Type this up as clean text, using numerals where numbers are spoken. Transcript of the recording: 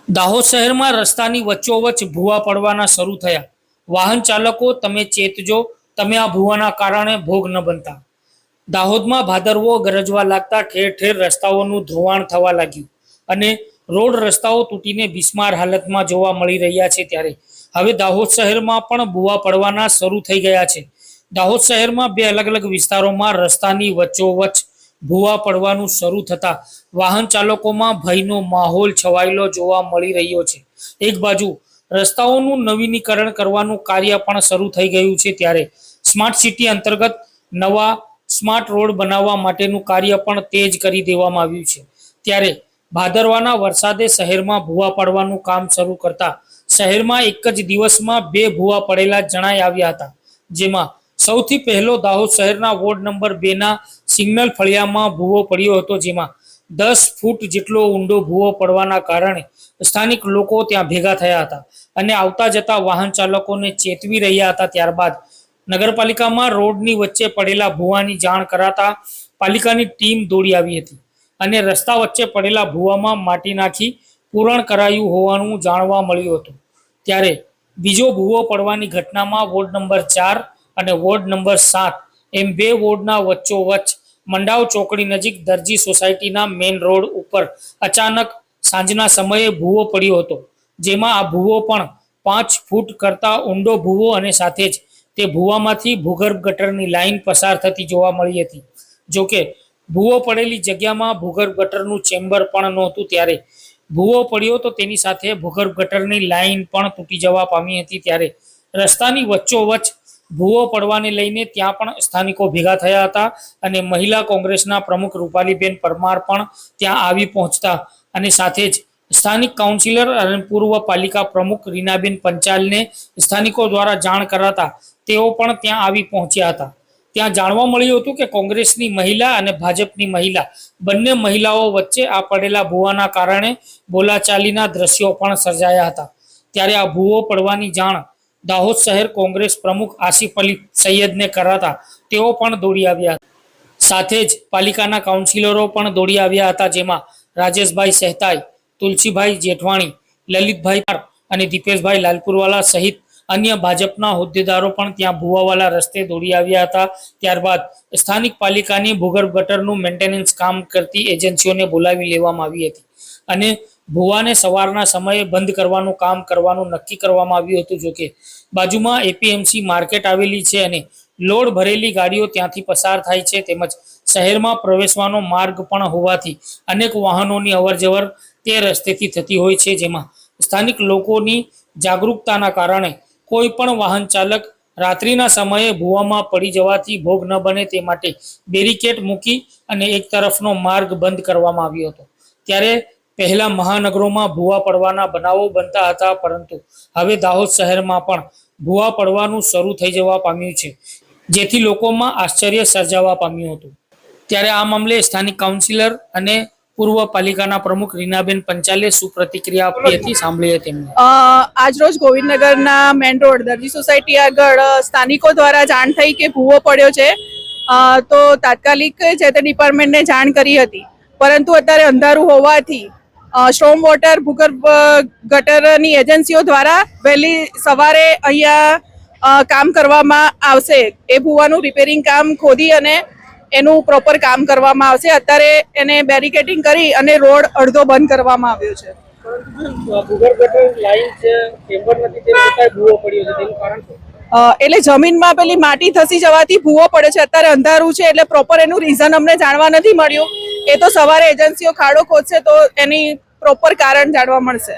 દાહોદ શહેરમાં રસ્તાની વચ્ચોવચ્ચ ભૂવા પડવાના શરૂ થયા। વાહન ચાલકો તમે ચેતજો, તમે આ ભૂવાના કારણે ભોગ ન બનતા। દાહોદમાં ભાદરવો ગરજવા લાગતા ઠેર ઠેર રસ્તાઓનું ધોવાણ થવા લાગ્યું અને રોડ રસ્તાઓ તૂટીને બિસ્માર હાલતમાં જોવા મળી રહ્યા છે। ત્યારે હવે દાહોદ શહેરમાં પણ ભૂવા પડવાના શરૂ થઈ ગયા છે। દાહોદ શહેરમાં બે અલગ અલગ વિસ્તારોમાં રસ્તાની વચ્ચોવચ્ચ ભૂવા પડવાનું શરૂ થતા વાહન ચાલકોમાં ભયનો માહોલ છવાયેલો જોવા મળી રહ્યો છે। એક બાજુ રસ્તાઓનું નવીનીકરણ કરવાનું કાર્ય પણ શરૂ થઈ ગયું છે, ત્યારે સ્માર્ટ સિટી અંતર્ગત નવા સ્માર્ટ રોડ બનાવવા માટેનું કાર્ય પણ તેજ કરી દેવામાં આવ્યું છે। ત્યારે ભાદરવાના વરસાદે શહેરમાં ભૂવા પડવાનું કામ શરૂ કરતા શહેરમાં એક જ દિવસમાં બે ભૂવા પડેલા જણાઈ આવ્યા હતા, જેમાં સૌથી પહેલો દાહોદ શહેરના વોર્ડ નંબર 2 ના સિગ્નલ ફળિયામાં ભૂવો પડ્યો હતો, જેમાં 10 ફૂટ જેટલો ઊંડો ભૂવો પડવાના કારણે સ્થાનિક લોકો ત્યાં ભેગા થયા હતા અને આવતા જતા વાહન ચાલકોને ચેતવી રહ્યા હતા। ત્યારબાદ નગરપાલિકામાં રોડની વચ્ચે પડેલા ભૂવાની જાણ કરાતા પાલિકાની ટીમ દોડી આવી હતી અને રસ્તા વચ્ચે પડેલા ભૂવામાં માટી નાખી પૂરણ કરાયું હોવાનું જાણવા મળ્યું હતું। ત્યારે બીજો ભૂવો પડવાની ઘટનામાં વોર્ડ નંબર 4 અને વોર્ડ નંબર 7 એમ બે વોર્ડના વચ્ચોવચ્ચ મંડાવ ચોકડી નજીક દરજી સોસાયટીના મેઇન રોડ ઉપર અચાનક સાંજના સમયે ભૂવો પડ્યો હતો, જેમાં આ ભૂવો પણ 5 ફૂટ કરતા ઊંડો ભૂવો અને સાથે જ તે ભૂવામાંથી ભૂગર્ભ ગટરની લાઈન પસાર થતી જોવા મળી હતી। જોકે ભૂવો પડેલી જગ્યામાં ભૂગર્ભ ગટરનું ચેમ્બર પણ નહોતું, ત્યારે ભૂવો પડ્યો તો તેની સાથે ભૂગર્ભ ગટરની લાઈન પણ તૂટી જવા પામી હતી। ત્યારે રસ્તાની વચ્ચોવચ્ચ ભૂવો પડવાને લઈને ત્યાં પણ સ્થાનિકો ભેગા થયા હતા અને મહિલા કોંગ્રેસના પ્રમુખ રૂપાલીબેન પરમાર પણ ત્યાં આવી પહોંચતા અને સાથે જ સ્થાનિક કાઉન્સિલર અને પૂર્વ પાલિકા પ્રમુખ રીનાબેન પંચાલને સ્થાનિકો દ્વારા જાણ કરાતા તેઓ પણ ત્યાં આવી પહોંચ્યા હતા। ત્યાં જાણવા મળ્યું હતું કે કોંગ્રેસની મહિલા અને ભાજપની મહિલા બંને મહિલાઓ વચ્ચે આ પડેલા ભૂવાના કારણે બોલાચાલીના દ્રશ્યો પણ સર્જાયા હતા। ત્યારે આ ભૂવો પડવાની જાણ દાહોદ શહેર કોંગ્રેસ પ્રમુખ આસિફ અલી સૈયદને કરાતા તેઓ પણ દોડી આવ્યા હતા। સાથે જ પાલિકાના કાઉન્સિલરો પણ દોડી આવ્યા હતા, જેમાં રાજેશભાઈ સહેતાઈ, તુલસીભાઈ જેઠવાણી, લલિતભાઈ અને દીપેશભાઈ લાલપુરવાલા સહિત અન્ય ભાજપના હોદ્દેદારો પણ ત્યાં ભૂવાવાલા રસ્તે દોડી આવ્યા હતા। ત્યારબાદ સ્થાનિક પાલિકાની ભૂગર્ભ ગટરનું મેન્ટેનન્સ કામ કરતી એજન્સીઓને બોલાવી લેવામાં આવી હતી અને ભૂવાને સવારના સમયે બંધ કરવાનું કામ કરવાનું નક્કી કરવામાં આવ્યું હતું। જોકે બાજુમાં એપીએમસી માર્કેટ આવેલી છે અને લોડ ભરેલી ગાડીઓ ત્યાંથી પસાર થાય છે, તેમજ શહેરમાં પ્રવેશવાનો માર્ગ પણ હોવાથી અનેક વાહનોની અવરજવર તે રસ્તેથી થતી હોય છે, જેમાં સ્થાનિક લોકોની જાગૃતતાના કારણે કોઈ પણ વાહન ચાલક રાત્રિના સમયે ભૂવામાં પડી જવાથી ભોગ ન બને તે માટે બેરિકેડ મૂકી અને એક તરફનો માર્ગ બંધ કરવામાં આવ્યો હતો। ત્યારે પહેલા મહાનગરોમાં ભૂવા પડવાના બનાવો બનતા હતા, પરંતુ હવે દાહોદ શહેરમાં પણ ભૂવા પડવાનું શરૂ થઈ જવા પામ્યું છે, જેથી લોકોમાં આશ્ચર્ય સર્જાવા પામ્યું હતું। ત્યારે આ મામલે સ્થાનિક કાઉન્સિલર અને પૂર્વ પાલિકાના પ્રમુખ રીનાબેન પંચાલે શું પ્રતિક્રિયા આપી હતી, સાંભળીએ તેમને। આજરોજ ગોવિંદનગરના મેઇન રોડ દરજી સોસાયટી આગળ સ્થાનિકો દ્વારા જાણ થઈ કે ભૂવો પડ્યો છે, તો તાત્કાલિક જે તે ડિપાર્ટમેન્ટને જાણ કરી હતી, પરંતુ અત્યારે અંધારું હોવાથી સ્ટ્રોમ વોટર ભૂગર્ભ ગટરની એજન્સીઓ દ્વારા વહેલી સવારે અહીંયા કામ કરવામાં આવશે। એ ભૂવાનું રિપેરિંગ કામ ખોદી અને એનું પ્રોપર કામ કરવામાં આવશે। અત્યારે એને બેરિકેડિંગ કરી અને રોડ અડધો બંધ કરવામાં આવ્યો છે। એટલે જમીનમાં પેલી માટી ધસી જવાથી ભૂવો પડે છે। અત્યારે અંધારું છે એટલે પ્રોપર એનું રીઝન અમને જાણવા નથી મળ્યું। એ તો સવારે એજન્સીઓ ખાડો ખોદશે તો એની પ્રોપર કારણ જાણવા મળશે।